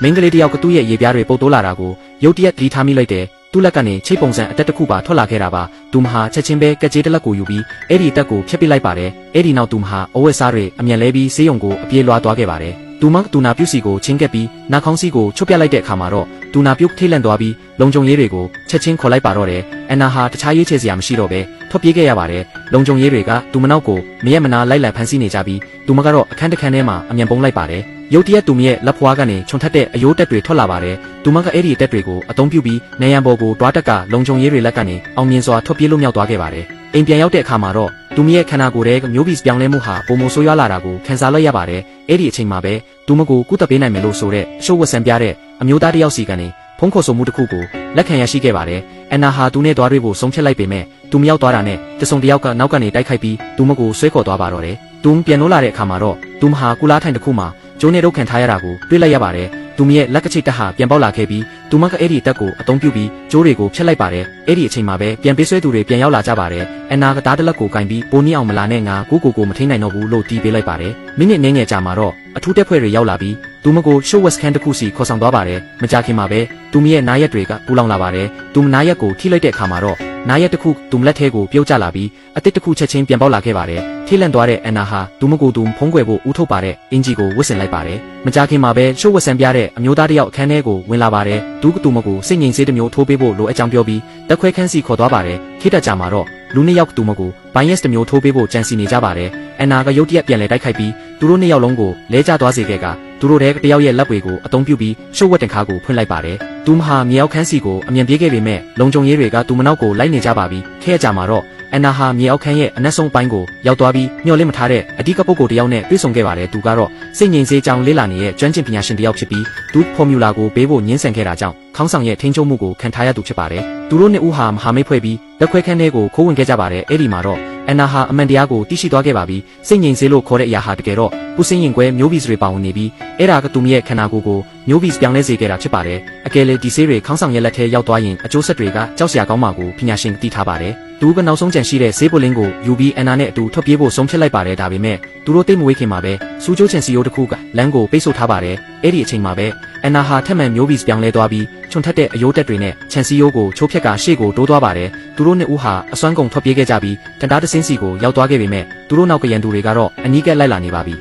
မင်းကလေးတယောက်ကသူ့ရဲ့ရေပြားတွေပုတ်တိုးလာတာကိုရုတ်တရက်သတိထားမိလိုက်တယ်သူ့လက်ကနေချိတ်ပုံစံအတက်တစ်ခုပါထွက်လာခဲ့တာပါသူမဟာချက်ချင်းပဲကက်ကြေးတစ်လက်ကိုယူပြီးအဲ့ဒီအတက်ကိုဖျက်ပစ်လိုက်ပါတယ်အဲ့ဒီနောက်သူမဟာအဝတ်စားတွေအမြန်လဲပြီးဆေးရုံကိုအပြေးလွှားသွားခဲ့ပါတယ်သူမတူနာပြုတ်စီကိုချင်းကက်ပြီးနှာခေါင်းစီးကိုချွတ်ပြလိုက်တဲ့အခါမှာတော့တူနာပြုတ်ထိတ်လန့်သွားပြီးလုံခြုံရေးတွေကိုချက်ချင်းခေါ်လိုက်ပါတော့တယ်အန်နာဟာတခြားရေးချေစရာမရှိတော့ပဲထွက်ပြေးခဲ့ရပါတယ်လုံခြုံရေးတွေကသူမနောက်ကိုမရက်မနာလိုက်လံဖမ်းဆီးနေကြပြီးသူမကတော့အခန်းတစ်ခန်းထဲမှာအမြန်ပုံလိုက်ပါတယ်ရုတ်တရက်သူမရဲ့လက်ဖွားကနေခြုံထက်တဲ့အယိုးတက်တွေထွက်လာပါတယ်သူမကအဲ့ဒီတက်တွေကိုအသုံးပြုပြီးနေရန်ပေါ်ကိုတွားတက်ကလုံခြုံရေးတွေလက်ကနေအောင်မြင်စွာထွက်ပြေးလွတ်မြောက်သွားခဲ့ပါတယ်အိမ်ပြန်ရောက်တဲ့အခါမှာတော့သူမရဲ့ခန္ဓာကိုယ်ရဲ့မျိုးဗီပြောင်းလဲမှုဟာပုံမဆိုးရွားလာတာကိုခံစားလိုက်ရပါတယ်အဲ့ဒီအချိန်မှာပဲသူမကိုကုသပေးနိုင်မယ်လို့ဆိုတဲ့အရှုပ်ဝတ်ဆန်ပြတဲ့အမျိုးသားတစ်ယောက်စီကနေဖုန်းခေါ်ဆိုမှုတစ်ခုကိုလက်ခံရရှိခဲ့ပါတယ်အန်နာဟာသူနဲ့သွားတွေးဖို့ဆုံးဖြတ်လိုက်ပေမဲ့သူမရောက်သွားတာနဲ့တစုံတစ်ယောက်ကနောက်ကနေတိုက်ခိုက်ပြီးသူမကိုဆွဲခေါ်သွားပါတော့တယ်သူပြန်လို့လာတဲ့အခါမှာတော့သူမဟာကုလားထိုင်တစ်ခုမှာကျိုးနဲ့တော့ခံထားရတာကိုတွေ့လိုက်ရပါတယ်သူမရဲ့လက်ကချိတ်တက်ဟာပြန်ပေါက်လာခဲ့ပြီးသူမကအဲ့ဒီတက်ကိုအသုံးပြုပြီးကျိုးတွေကိုဖျက်လိုက်ပါတယ်အဲ့ဒီအချိန်မှာပဲပြန်ပေးဆွဲသူတွေပြန်ရောက်လာကြပါတယ်အန်နာကတားတလက်ကိုကင်ပြီးပိုနီးအောင်မလာနဲ့ငါကိုမထိန်နိုင်တော့ဘူးလို့တီးပေးလိုက်ပါတယ်မိနစ်နှင်းငယ်ကြာမှာတော့အထူးတက်ဖွဲ့တွေရောက်လာပြီးသူမကိုရှုပ်ဝက်စကန်တစ်ခုစီခေါ်ဆောင်သွားပါတယ်မကြခင်မှာပဲသူမရဲ့နားရက်တွေကပူလောင်လာပါတယ်သူမနားရက်ကိုထိလိုက်တဲ့အခါမှာတော့နားရက်တစ်ခုသူမလက်ထဲကိုပြုတ်ကျလာပြီးအတစ်တစ်ခုချက်ချင်းပြန်ပေါက်လာခဲ့ပါတယ်ထိလန့်သွားတဲ့အန်နာဟာသူမကိုသူဖုံးကွယ်ဖို့ဦးထုတ်ပါတဲ့အင်ဂျီကိုဝတ်ဆင်လိုက်ပါတယ်မကြခင်မှာပဲရှုပ်ဝက်ဆန်ပြတဲ့အမျိုးသားတစ်ယောက်အခန်းထဲကိုဝင်လာပါတယ်သူမကိုစိတ်ငြိမ်စေးတစ်မျိုးထိုးပေးဖို့လိုအပ်ကြောင်းပြောပြီးတက်ခွဲခန်းစီခေါ်သွားပါတယ်ခိတက်ကြမှာတော့လူနှစ်ယောက်သူမကိုဘိုင်းယက်တစ်မျိုးထိုးပေးဖို့ကြံစီနေကြပါတယ်အန်နာကရုတ်တရက်ပြန်လဲတိုက်ခိုက်ပြီးသူတို့နှစ်ယောက်လုံးကိုလဲကျသွားစေခဲ့ကသူတို့တဲ့တယောက်ရဲ့လက်တွေကိုအသုံးပြုပြီးရှုပ်ဝက်တန်ခါကိုဖွင့်လိုက်ပါတယ်သူမဟာမြေအောက်ခန်းစီကိုအမြန်ပြေးခဲ့ပေမဲ့လုံခြုံရေးတွေကသူမနောက်ကိုလိုက်နေကြပါပြီခဲရကြမှာတော့အန်နာဟာမြေအောက်ခန်းရဲ့အနက်ဆုံးပိုင်းကိုရောက်သွားပြီးမျှော်လင့်မထားတဲ့အဓိကပုဂ္ဂိုလ်တစ်ယောက်နဲ့တွေ့ဆုံခဲ့ပါတယ်သူကတော့စိတ်ငြိမ်စေးကြောင်းလေးလာနေတဲ့ကျွမ်းကျင်ပညာရှင်တစ်ယောက်ဖြစ်ပြီးသူဖော်မြူလာကိုပေးဖို့ညှင်းဆန်ခဲ့တာကြောင့်ခေါင်းဆောင်ရဲ့ထိန်းချုပ်မှုကိုခံထားရသူဖြစ်ပါတယ်သူတို့နှစ်ဦးဟာမဟာမိတ်ဖွဲ့ပြီးလက်ခွဲခန်းထဲကိုခိုးဝင်ခဲ့ကြပါတယ်အဲ့ဒီမှာတော့အန်နာဟာအမှန်တရားကိုသိရှိသွားခဲ့ပါပြီစိတ်ငြိမ်စေးလို့ခေါ်တဲ့အရာဟာတကယ်တော့ပူစင်းရင်ကွဲမျိုးဗီစ်တွေပါဝင်နေပြီးအဲ့ဒါကသူမရဲ့ခန္ဓာကိုယ်ကိုမျိုးဗီစ်ပြောင်းလဲစေခဲ့တာဖြစ်ပါတယ်အကယ်လေဒီဆေးတွေခေါင်းဆောင်ရဲ့လက်ထဲရောက်သွားရင်အကျိုးဆက်တွေကကြောက်စရာကောင်းမှာကိုပညာရှင်သိထားပါတယ်သူကနောက်ဆုံးကြံရှိတဲ့ဆေးပုလင်းကိုယူပြီးအန်နာနဲ့အတူထွက်ပြေးဖို့ဆုံးဖြတ်လိုက်ပါတယ်ဒါပေမဲ့သူတို့တိတ်မဝေးခင်မှာပဲစူးကျိုးချင်စီယိုတစ်ခုကလမ်းကိုပိတ်ဆို့ထားပါတယ်အဲ့ဒီအချိန်မှာပဲအန်နာဟာထက်မှန်မျိုးဗီစ်ပြောင်းလဲသွားပြီးခြုံထက်တဲ့အယိုးတက်တွေနဲ့ချန်စီယိုကိုချိုးဖြက်ကရှေ့ကိုတိုးသွားပါတယ်သူတို့နှစ်ဦးဟာအစွမ်းကုန်ထွက်ပြေးခဲ့ကြပြီးတန်တားတစင်းစီကိုရောက်သွားခဲ့ပေမဲ့သူတို့နောက်ကရန်သူတွေကတော့အနီးကပ်လိုက်လာနေပါပြီ